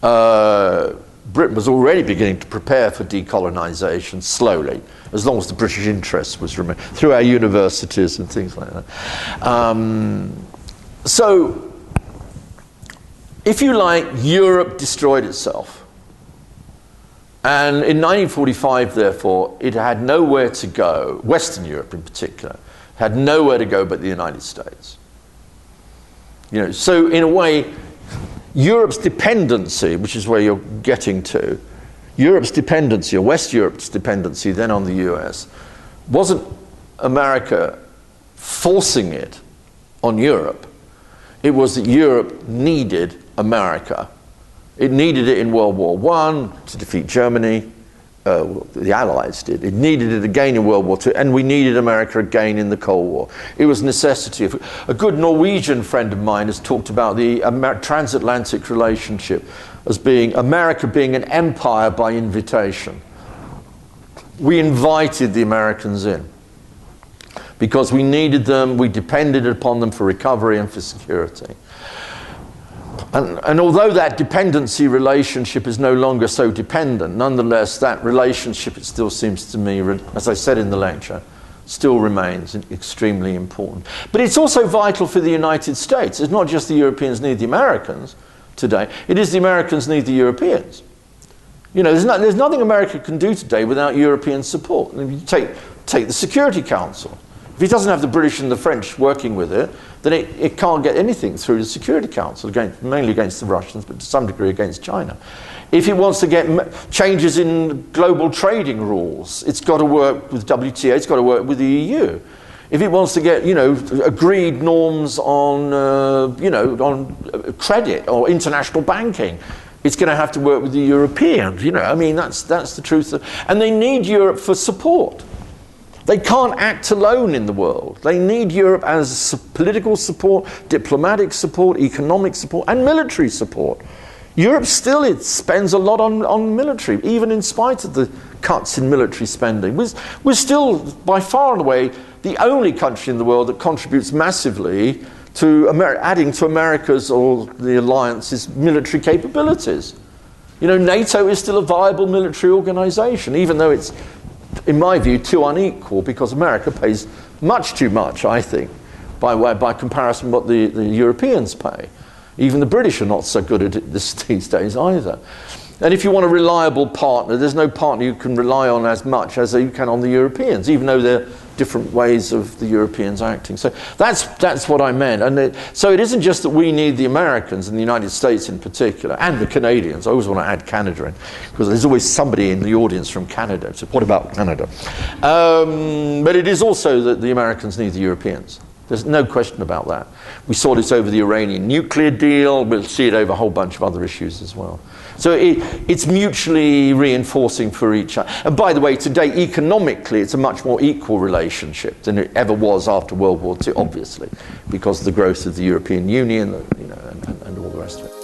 Britain was already beginning to prepare for decolonisation slowly, as long as the British interest was remaining, through our universities and things like that. So, if you like, Europe destroyed itself. And in 1945, therefore, it had nowhere to go, Western Europe in particular, had nowhere to go but the United States. You know, so in a way, Europe's dependency, which is where you're getting to, Europe's dependency, or West Europe's dependency then on the US, wasn't America forcing it on Europe. It was that Europe needed America. It needed it in World War I to defeat Germany. The Allies did. It needed it again in World War II, and we needed America again in the Cold War. It was a necessity. A good Norwegian friend of mine has talked about the transatlantic relationship as being America being an empire by invitation. We invited the Americans in because we needed them, we depended upon them for recovery and for security. And although that dependency relationship is no longer so dependent, nonetheless, that relationship, it still seems to me, as I said in the lecture, still remains extremely important. But it's also vital for the United States. It's not just the Europeans need the Americans today. It is the Americans need the Europeans. You know, there's nothing America can do today without European support. If you take the Security Council. If it doesn't have the British and the French working with it, then it can't get anything through the Security Council, mainly against the Russians, but to some degree against China. If it wants to get changes in global trading rules, it's got to work with WTO, it's got to work with the EU. If it wants to get, you know, agreed norms on, you know, on credit or international banking, it's going to have to work with the Europeans. You know, I mean, that's the truth. And they need Europe for support. They can't act alone in the world. They need Europe as political support, diplomatic support, economic support, and military support. Europe still spends a lot on military, even in spite of the cuts in military spending. We're still, by far and away, the only country in the world that contributes massively to adding to America's or the alliance's military capabilities. You know, NATO is still a viable military organization, even though it's, in my view, too unequal, because America pays much too much, I think, by comparison with what the Europeans pay. Even the British are not so good at it these days either. And if you want a reliable partner, there's no partner you can rely on as much as you can on the Europeans, even though they're different ways of the Europeans acting. So that's what I meant. And so it isn't just that we need the Americans and the United States in particular, and the Canadians. I always want to add Canada in, because there's always somebody in the audience from Canada. So what about Canada? But it is also that the Americans need the Europeans. There's no question about that. We saw this over the Iranian nuclear deal. We'll see it over a whole bunch of other issues as well. So it's mutually reinforcing for each other. And by the way, today, economically, it's a much more equal relationship than it ever was after World War II, obviously, because of the growth of the European Union, you know, and all the rest of it.